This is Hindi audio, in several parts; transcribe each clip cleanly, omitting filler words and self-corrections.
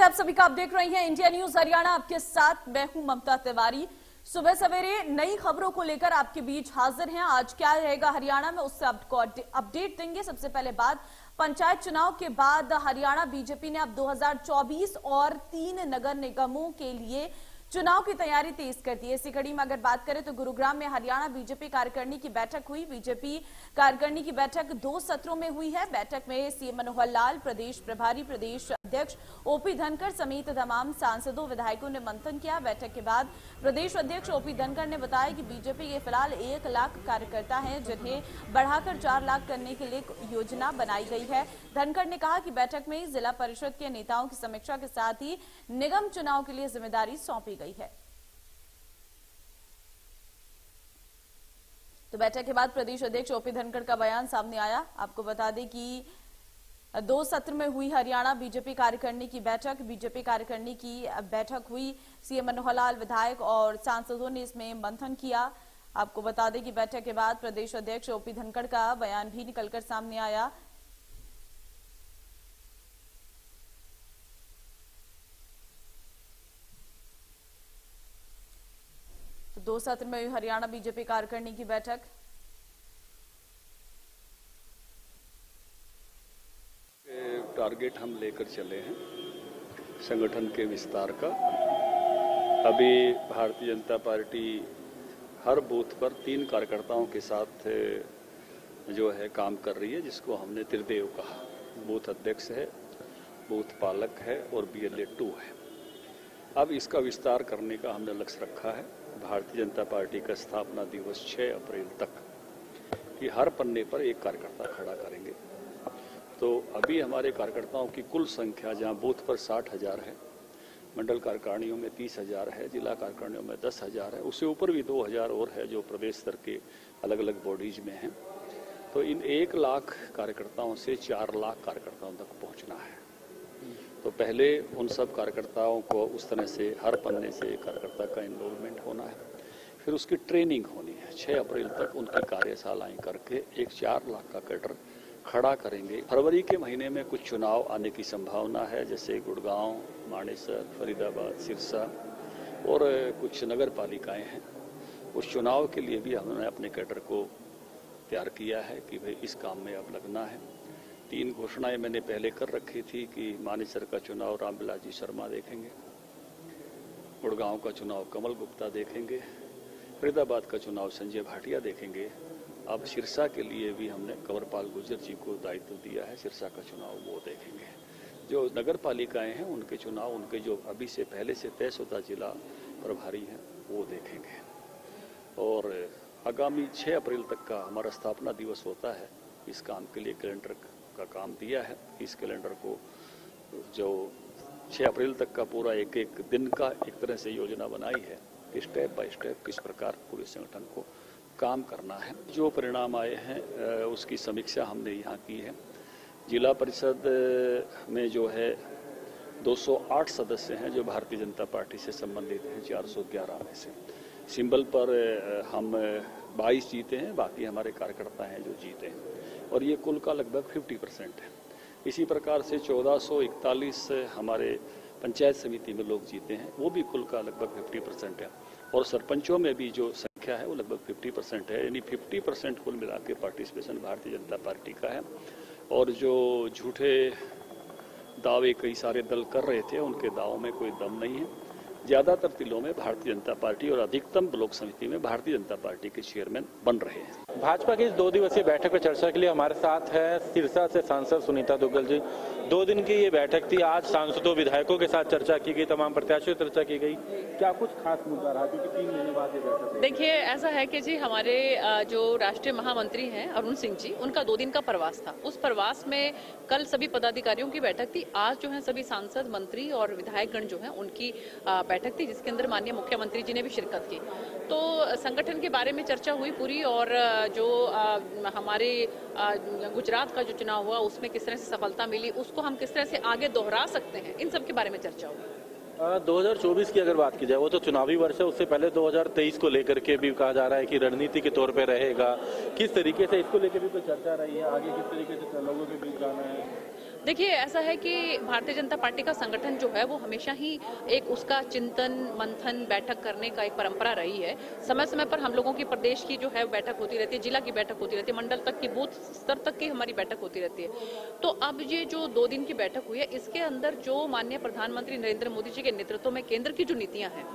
नमस्ते, आप सभी का आप देख रहे हैं इंडिया न्यूज हरियाणा। आपके साथ मैं हूं ममता तिवारी। सुबह सवेरे नई खबरों को लेकर आपके बीच हाजिर हैं। आज क्या रहेगा हरियाणा में, उससे आपको अपडेट देंगे। सबसे पहले बात, पंचायत चुनाव के बाद हरियाणा बीजेपी ने अब 2024 और 3 नगर निगमों के लिए चुनाव की तैयारी तेज कर दी है। इसी कड़ी में अगर बात करें तो गुरुग्राम में हरियाणा बीजेपी कार्यकारिणी की बैठक हुई। बीजेपी कार्यकारिणी की बैठक 2 सत्रों में हुई है। बैठक में सीएम मनोहर लाल, प्रदेश प्रभारी, प्रदेश अध्यक्ष ओपी धनखड़ समेत तमाम सांसदों विधायकों ने मंथन किया। बैठक के बाद प्रदेश अध्यक्ष ओपी धनखड़ ने बताया कि बीजेपी के फिलहाल 1 लाख कार्यकर्ता हैं, जिन्हें बढ़ाकर 4 लाख करने के लिए योजना बनाई गई है। धनखड़ ने कहा कि बैठक में जिला परिषद के नेताओं की समीक्षा के साथ ही निगम चुनाव के लिए जिम्मेदारी सौंपी गई है। तो बैठक के बाद प्रदेश अध्यक्ष ओपी धनखड़ का बयान सामने आया। आपको बता दें कि 2 सत्र में हुई हरियाणा बीजेपी कार्यकारिणी की बैठक। बीजेपी कार्यकारिणी की बैठक हुई। सीएम मनोहर लाल, विधायक और सांसदों ने इसमें मंथन किया। आपको बता दें कि बैठक के बाद प्रदेश अध्यक्ष ओपी धनखड़ का बयान भी निकलकर सामने आया। तो 2 सत्र में हुई हरियाणा बीजेपी कार्यकारिणी की बैठक। टारगेट हम लेकर चले हैं संगठन के विस्तार का। अभी भारतीय जनता पार्टी हर बूथ पर 3 कार्यकर्ताओं के साथ जो है काम कर रही है, जिसको हमने त्रिदेव कहा। बूथ अध्यक्ष है, बूथ पालक है और BLA 2 है। अब इसका विस्तार करने का हमने लक्ष्य रखा है। भारतीय जनता पार्टी का स्थापना दिवस 6 अप्रैल तक कि हर पन्ने पर 1 कार्यकर्ता खड़ा करेंगे। तो अभी हमारे कार्यकर्ताओं की कुल संख्या जहां बूथ पर 60,000 है, मंडल कार्यकारिणियों में 30,000 है, जिला कार्यकारिणियों में 10,000 है, उससे ऊपर भी 2,000 और है जो प्रदेश स्तर के अलग अलग बॉडीज में हैं। तो इन 1 लाख कार्यकर्ताओं से 4 लाख कार्यकर्ताओं तक पहुंचना है। तो पहले उन सब कार्यकर्ताओं को उस तरह से हर पन्ने से कार्यकर्ता का इन्वॉल्वमेंट होना है, फिर उसकी ट्रेनिंग होनी है। 6 अप्रैल तक उनकी कार्यशालाएं करके एक 4 लाख का कैडर खड़ा करेंगे। फरवरी के महीने में कुछ चुनाव आने की संभावना है, जैसे गुड़गांव, मानेसर, फरीदाबाद, सिरसा और कुछ नगर पालिकाएं हैं। उस चुनाव के लिए भी हमने अपने कैडर को तैयार किया है कि भाई इस काम में अब लगना है। 3 घोषणाएं मैंने पहले कर रखी थी कि मानेसर का चुनाव रामबिलास जी शर्मा देखेंगे, गुड़गांव का चुनाव कमल गुप्ता देखेंगे, फरीदाबाद का चुनाव संजय भाटिया देखेंगे। अब सिरसा के लिए भी हमने कंवरपाल गुर्जर जी को दायित्व दिया है, सिरसा का चुनाव वो देखेंगे। जो नगर पालिकाएं हैं उनके चुनाव, उनके जो अभी से पहले से तयशुदा जिला प्रभारी हैं वो देखेंगे। और आगामी 6 अप्रैल तक का हमारा स्थापना दिवस होता है। इस काम के लिए कैलेंडर का काम दिया है। इस कैलेंडर को जो 6 अप्रैल तक का पूरा एक दिन का एक तरह से योजना बनाई है, स्टेप बाय स्टेप किस प्रकार पूरे संगठन को काम करना है। जो परिणाम आए हैं उसकी समीक्षा हमने यहाँ की है। जिला परिषद में जो है 208 सदस्य हैं जो भारतीय जनता पार्टी से संबंधित हैं, 411 में से। सिंबल पर हम 22 जीते हैं, बाकी हमारे कार्यकर्ता हैं जो जीते हैं, और ये कुल का लगभग 50% है। इसी प्रकार से 1441 हमारे पंचायत समिति में लोग जीते हैं, वो भी कुल का लगभग 50% है। और सरपंचों में भी जो संख्या है वो लगभग 50% है, यानी 50% कुल मिला के पार्टिसिपेशन भारतीय जनता पार्टी का है। और जो झूठे दावे कई सारे दल कर रहे थे, उनके दावों में कोई दम नहीं है। ज्यादातर जिलों में भारतीय जनता पार्टी और अधिकतम ब्लॉक समिति में भारतीय जनता पार्टी के चेयरमैन बन रहे हैं। भाजपा की इस 2 दिवसीय बैठक पर चर्चा के लिए हमारे साथ है सिरसा से सांसद सुनीता दुग्गल जी। 2 दिन की ये बैठक थी। आज सांसदों विधायकों के साथ चर्चा की गई, तमाम प्रत्याशियों से चर्चा की गई। क्या कुछ खास मुद्दा रहा, क्योंकि 3 महीने बाद ये बैठक? देखिए, ऐसा है कि जी हमारे जो राष्ट्रीय महामंत्री हैं अरुण सिंह जी, उनका 2 दिन का प्रवास था। उस प्रवास में कल सभी पदाधिकारियों की बैठक थी। आज जो है सभी सांसद, मंत्री और विधायकगण जो है उनकी बैठक थी, जिसके अंदर माननीय मुख्यमंत्री जी ने भी शिरकत की। तो संगठन के बारे में चर्चा हुई पूरी, और जो हमारे गुजरात का जो चुनाव हुआ उसमें किस तरह से सफलता मिली, उसको हम किस तरह से आगे दोहरा सकते हैं, इन सब के बारे में चर्चा हुई। 2024 की अगर बात की जाए, वो तो चुनावी वर्ष है, उससे पहले 2023 को लेकर के भी कहा जा रहा है कि रणनीति के तौर पे रहेगा। किस तरीके से इसको लेकर भी कोई चर्चा रही है, आगे किस तरीके से लोगों के बीच जाना है? देखिए, ऐसा है कि भारतीय जनता पार्टी का संगठन जो है वो हमेशा ही एक उसका चिंतन मंथन बैठक करने का एक परंपरा रही है। समय समय पर हम लोगों की प्रदेश की जो है बैठक होती रहती है, जिला की बैठक होती रहती है, मंडल तक की, बूथ स्तर तक की हमारी बैठक होती रहती है। तो अब ये जो 2 दिन की बैठक हुई है, इसके अंदर जो माननीय प्रधानमंत्री नरेंद्र मोदी जी के नेतृत्व में केंद्र की जो नीतियां हैं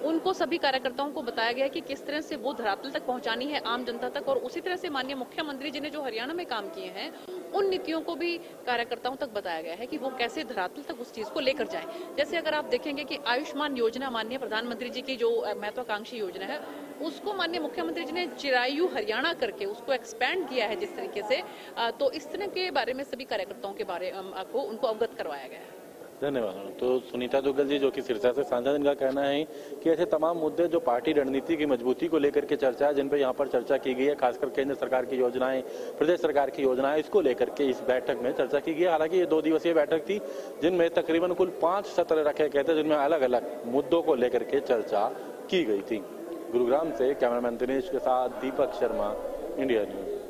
उनको सभी कार्यकर्ताओं को बताया गया है कि किस तरह से वो धरातल तक पहुंचानी है आम जनता तक, और उसी तरह से माननीय मुख्यमंत्री जी ने जो हरियाणा में काम किए हैं उन नीतियों को भी कार्यकर्ताओं तक बताया गया है कि वो कैसे धरातल तक उस चीज को लेकर जाएं। जैसे अगर आप देखेंगे कि आयुष्मान योजना माननीय प्रधानमंत्री जी की जो महत्वाकांक्षी योजना है उसको माननीय मुख्यमंत्री जी ने चिरायु हरियाणा करके उसको एक्सपैंड किया है जिस तरीके से, तो इस तरह के बारे में सभी कार्यकर्ताओं के बारे को उनको अवगत करवाया गया है। धन्यवाद। तो सुनीता दुग्गल जी जो कि सिरसा से सांसद, इनका कहना है कि ऐसे तमाम मुद्दे जो पार्टी रणनीति की मजबूती को लेकर के चर्चा है, जिन पर यहाँ पर चर्चा की गई है, खासकर केंद्र सरकार की योजनाएं, प्रदेश सरकार की योजनाएं, इसको लेकर के इस बैठक में चर्चा की गई। हालांकि ये 2 दिवसीय बैठक थी जिनमें तकरीबन कुल 5 सत्र रखे गए थे, जिनमें अलग अलग मुद्दों को लेकर के चर्चा की गई थी। गुरुग्राम से कैमरामैन दिनेश के साथ दीपक शर्मा, इंडिया न्यूज।